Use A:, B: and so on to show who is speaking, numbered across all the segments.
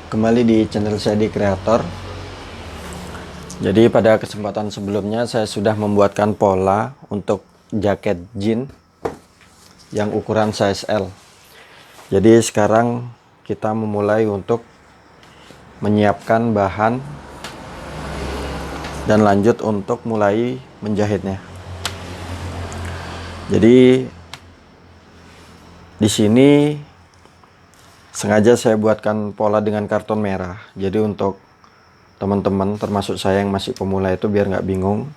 A: Kembali di channel saya di Creator. Jadi pada kesempatan sebelumnya saya sudah membuatkan pola untuk jaket jeans yang ukuran size L. Jadi sekarang kita memulai untuk menyiapkan bahan dan lanjut untuk mulai menjahitnya. Jadi di sini sengaja saya buatkan pola dengan karton merah. Jadi untuk teman-teman termasuk saya yang masih pemula itu biar nggak bingung.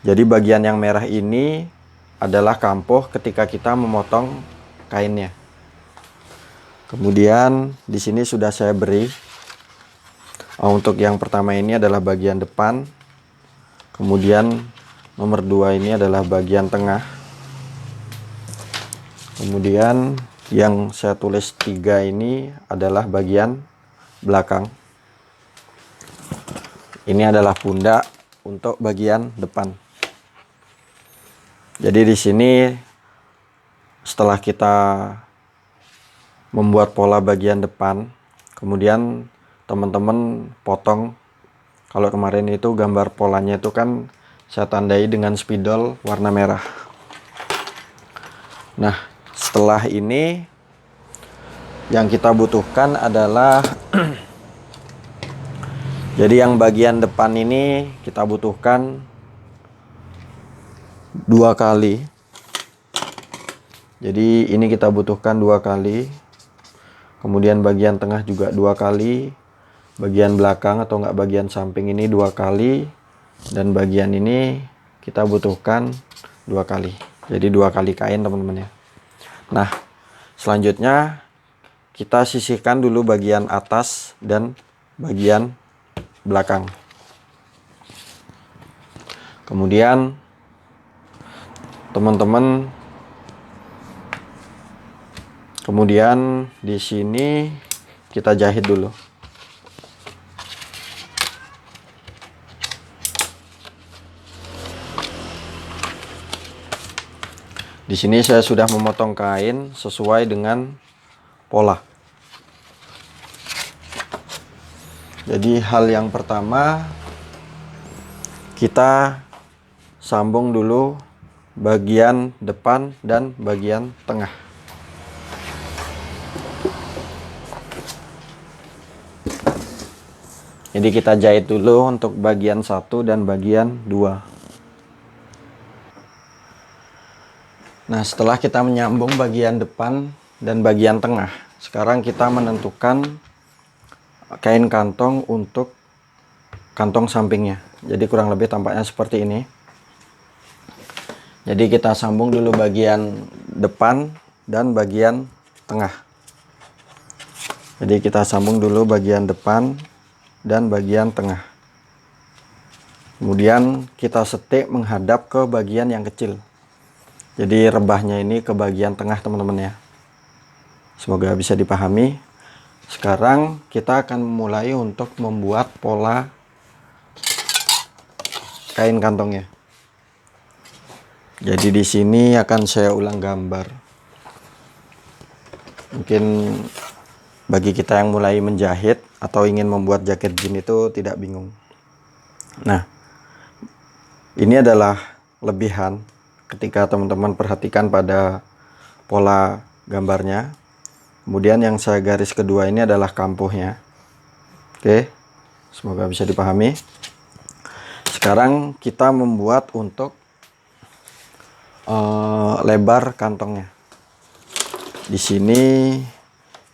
A: Jadi bagian yang merah ini adalah kampoh ketika kita memotong kainnya. Kemudian di sini sudah saya beri. Untuk yang pertama ini adalah bagian depan. Kemudian nomor 2 ini adalah bagian tengah. Kemudian yang saya tulis 3 ini adalah bagian belakang. Ini adalah pundak untuk bagian depan. Jadi di sini setelah kita membuat pola bagian depan, kemudian teman-teman potong. Kalau kemarin itu gambar polanya itu kan saya tandai dengan spidol warna merah. Nah, setelah ini yang kita butuhkan adalah jadi yang bagian depan ini kita butuhkan 2 kali. Jadi ini kita butuhkan 2 kali. Kemudian bagian tengah juga 2 kali. Bagian belakang atau enggak bagian samping ini 2 kali. Dan bagian ini kita butuhkan 2 kali. Jadi 2 kali kain teman-teman ya. Nah, selanjutnya kita sisihkan dulu bagian atas dan bagian belakang. Kemudian teman-teman di sini kita jahit dulu. Di sini saya sudah memotong kain sesuai dengan pola. Jadi hal yang pertama kita sambung dulu bagian depan dan bagian tengah. Jadi kita jahit dulu untuk bagian 1 dan bagian 2. Nah, setelah kita menyambung bagian depan dan bagian tengah, sekarang kita menentukan kain kantong untuk kantong sampingnya. Jadi kurang lebih tampaknya seperti ini. Jadi kita sambung dulu bagian depan dan bagian tengah. Jadi kita sambung dulu bagian depan dan bagian tengah. Kemudian kita setik menghadap ke bagian yang kecil. Jadi rebahnya ini ke bagian tengah teman-teman ya. Semoga bisa dipahami. Sekarang kita akan memulai untuk membuat pola kain kantongnya. Jadi di sini akan saya ulang gambar. Mungkin bagi kita yang mulai menjahit atau ingin membuat jaket jeans itu tidak bingung. Nah, ini adalah lebihan ketika teman-teman perhatikan pada pola gambarnya. Kemudian yang saya garis kedua ini adalah kampuhnya. Oke, semoga bisa dipahami. Sekarang kita membuat untuk lebar kantongnya. Di sini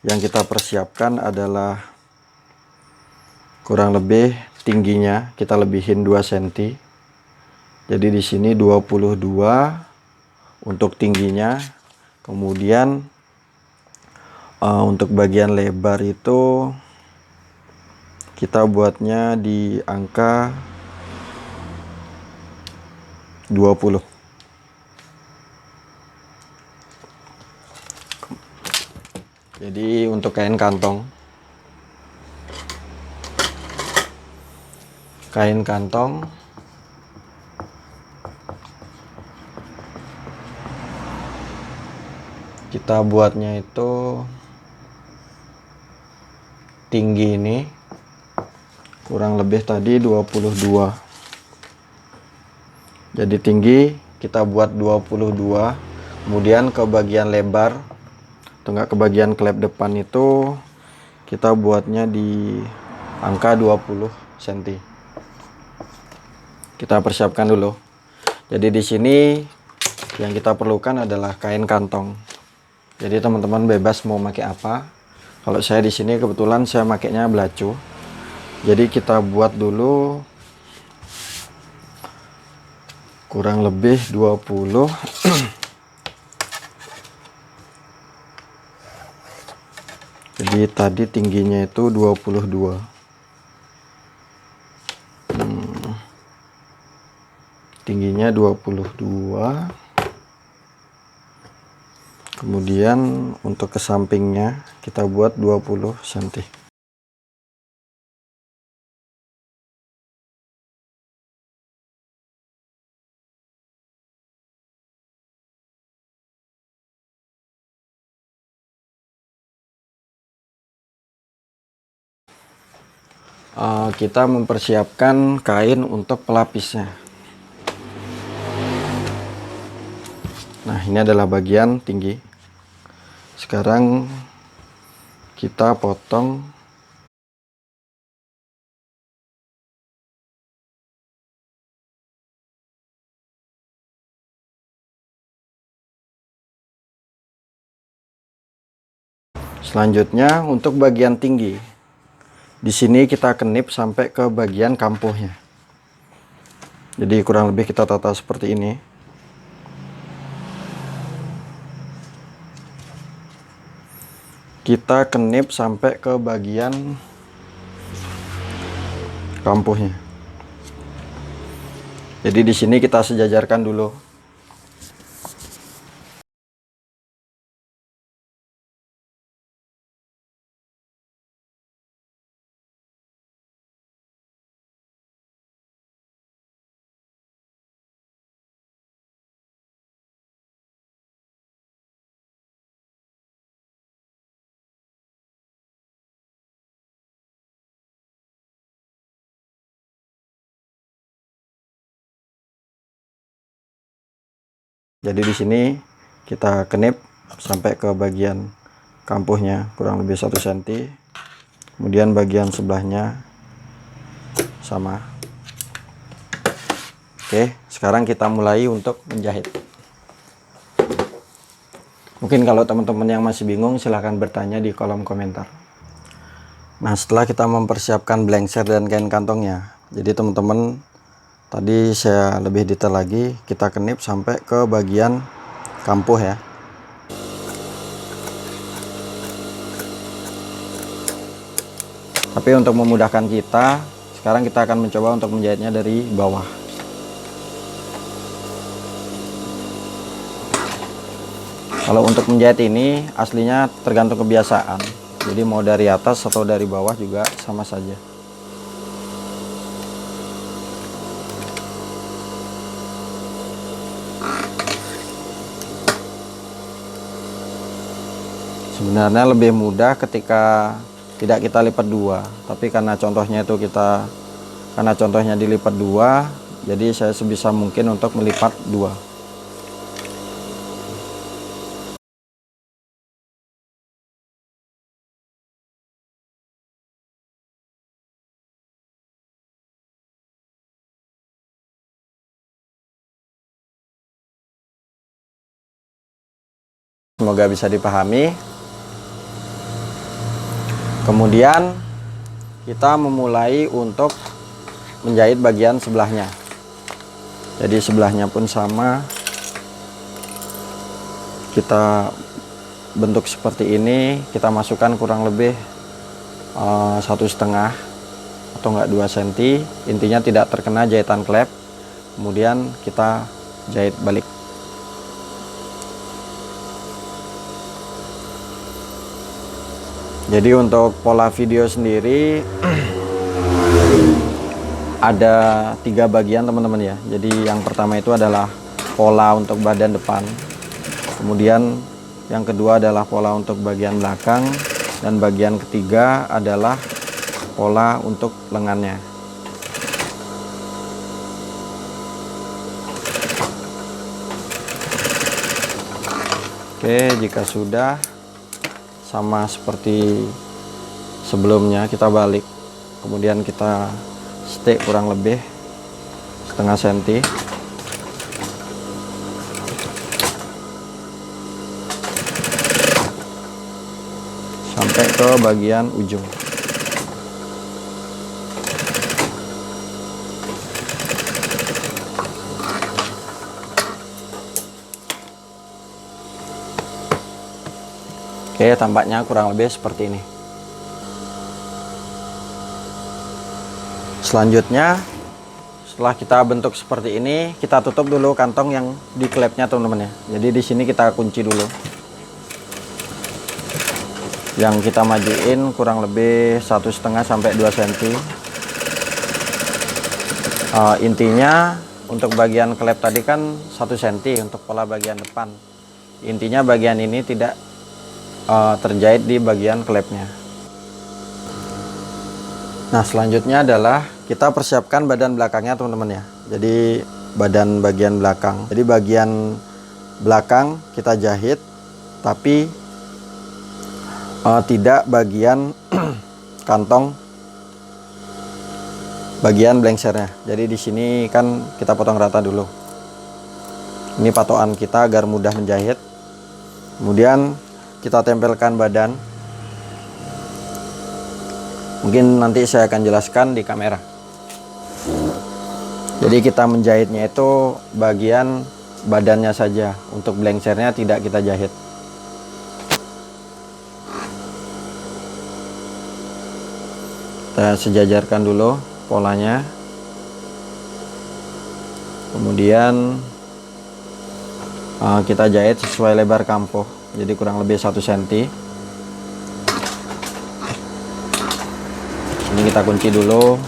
A: yang kita persiapkan adalah kurang lebih tingginya kita lebihin 2 cm. Jadi di sini 22 untuk tingginya. Kemudian untuk bagian lebar itu kita buatnya di angka 20. Jadi untuk kain kantong kita buatnya itu tinggi ini kurang lebih tadi 22. Jadi tinggi kita buat 22, kemudian ke bagian lebar atau enggak ke bagian klep depan itu kita buatnya di angka 20 cm. Kita persiapkan dulu. Jadi di sini yang kita perlukan adalah kain kantong. Jadi teman-teman bebas mau pakai apa. Kalau saya di sini kebetulan saya makainya belacu. Jadi kita buat dulu kurang lebih 20. Jadi tadi tingginya itu 22. Tingginya 22. Kemudian untuk ke sampingnya kita buat 20 cm. Kita mempersiapkan kain untuk pelapisnya. Nah, ini adalah bagian tinggi. Sekarang kita potong selanjutnya untuk bagian tinggi. Di sini kita kenip sampai ke bagian kampuhnya. Jadi kurang lebih kita tata seperti ini. Kita kenip sampai ke bagian kampuhnya. Jadi di sini kita sejajarkan dulu. Jadi di sini kita kenip sampai ke bagian kampuhnya kurang lebih 1 cm. Kemudian bagian sebelahnya sama. Oke, sekarang kita mulai untuk menjahit. Mungkin kalau teman-teman yang masih bingung silahkan bertanya di kolom komentar. Nah, setelah kita mempersiapkan blanksir dan kain kantongnya, jadi teman-teman tadi saya lebih detail lagi, kita kenip sampai ke bagian kampuh ya. Tapi untuk memudahkan kita, sekarang kita akan mencoba untuk menjahitnya dari bawah. Kalau untuk menjahit ini aslinya tergantung kebiasaan. Jadi mau dari atas atau dari bawah juga sama saja. Sebenarnya lebih mudah ketika tidak kita lipat dua, tapi karena contohnya dilipat dua, jadi saya sebisa mungkin untuk melipat dua. Semoga bisa dipahami. Kemudian kita memulai untuk menjahit bagian sebelahnya. Jadi sebelahnya pun sama. Kita bentuk seperti ini, kita masukkan kurang lebih 1,5 atau enggak 2 cm. Intinya tidak terkena jahitan klep. Kemudian kita jahit balik. Jadi untuk pola video sendiri ada 3 bagian teman-teman ya. Jadi yang pertama itu adalah pola untuk badan depan. Kemudian yang kedua adalah pola untuk bagian belakang. Dan bagian ketiga adalah pola untuk lengannya. Oke, jika sudah sama seperti sebelumnya, kita balik, kemudian kita stick kurang lebih setengah senti. Sampai ke bagian ujung. Oke, tampaknya kurang lebih seperti ini. Selanjutnya, setelah kita bentuk seperti ini, kita tutup dulu kantong yang di klepnya, teman-teman ya. Jadi di sini kita kunci dulu. Yang kita majuin kurang lebih 1,5 sampai 2 cm. Intinya untuk bagian klep tadi kan 1 cm untuk pola bagian depan. Intinya bagian ini tidak terjahit di bagian klepnya. Nah, selanjutnya adalah kita persiapkan badan belakangnya, teman-teman ya. Jadi bagian belakang. Jadi bagian belakang kita jahit, tapi tidak bagian kantong bagian blengsernya. Jadi di sini kan kita potong rata dulu. Ini patokan kita agar mudah menjahit. Kemudian kita tempelkan badan. Mungkin nanti saya akan jelaskan di kamera. Jadi kita menjahitnya itu bagian badannya saja. Untuk blengsernya tidak kita jahit. Kita sejajarkan dulu polanya. Kemudian kita jahit sesuai lebar kampoh. Jadi kurang lebih 1 cm. Ini kita kunci dulu.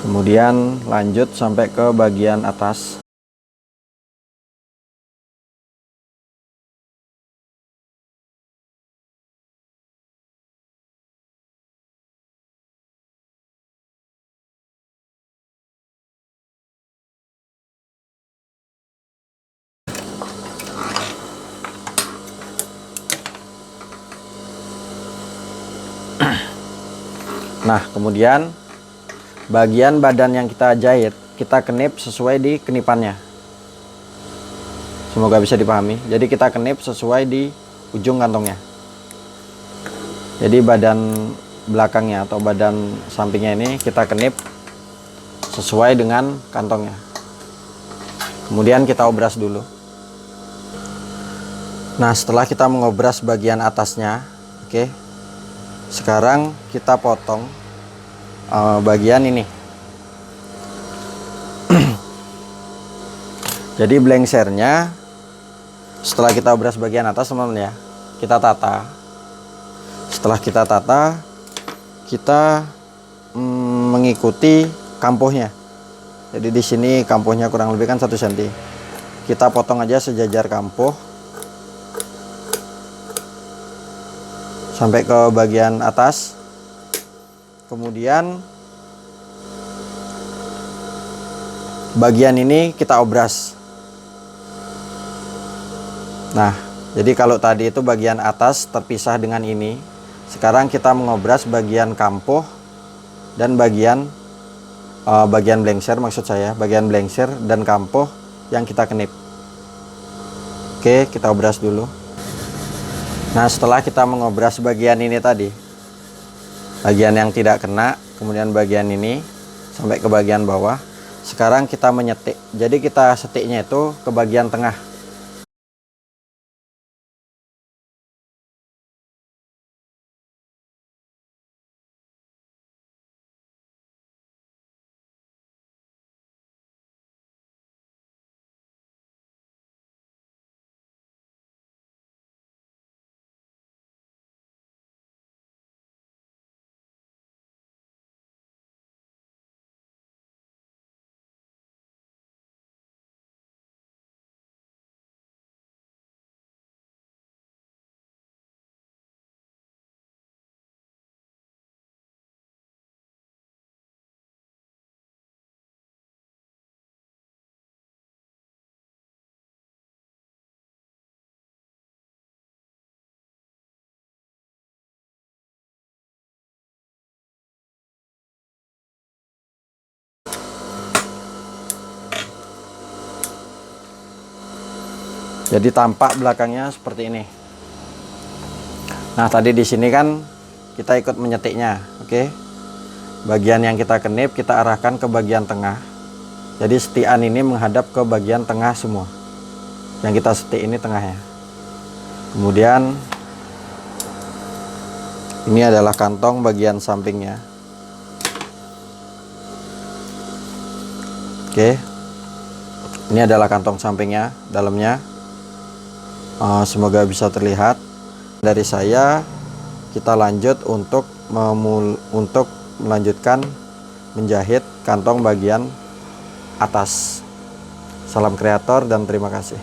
A: Kemudian lanjut sampai ke bagian atas. Nah, kemudian bagian badan yang kita jahit, kita kenip sesuai di kenipannya. Semoga bisa dipahami. Jadi kita kenip sesuai di ujung kantongnya. Jadi badan belakangnya atau badan sampingnya ini kita kenip sesuai dengan kantongnya. Kemudian kita obras dulu. Nah, setelah kita mengobras bagian atasnya, oke. Sekarang kita potong bagian ini. Jadi blengsernya setelah kita obras bagian atas, teman-teman ya, kita tata. Setelah kita tata, kita mengikuti kampohnya. Jadi di sini kampohnya kurang lebih kan 1 cm. Kita potong aja sejajar kampoh sampai ke bagian atas. Kemudian bagian ini kita obras. Nah, jadi kalau tadi itu bagian atas terpisah dengan ini, sekarang kita mengobras bagian kampoh dan bagian blengser, maksud saya bagian blengser dan kampoh yang kita kenip. Oke, kita obras dulu. Nah, setelah kita mengobras bagian ini tadi, bagian yang tidak kena, kemudian bagian ini sampai ke bagian bawah, sekarang kita menyetik. Jadi kita setiknya itu ke bagian tengah. Jadi tampak belakangnya seperti ini. Nah, tadi di sini kan kita ikut menyetiknya, oke. Bagian yang kita kenip kita arahkan ke bagian tengah. Jadi setian ini menghadap ke bagian tengah semua. Yang kita setik ini tengahnya. Kemudian ini adalah kantong bagian sampingnya. Oke. Ini adalah kantong sampingnya, dalamnya. Semoga bisa terlihat. Dari saya, kita lanjut untuk melanjutkan menjahit kantong bagian atas. Salam kreator dan terima kasih.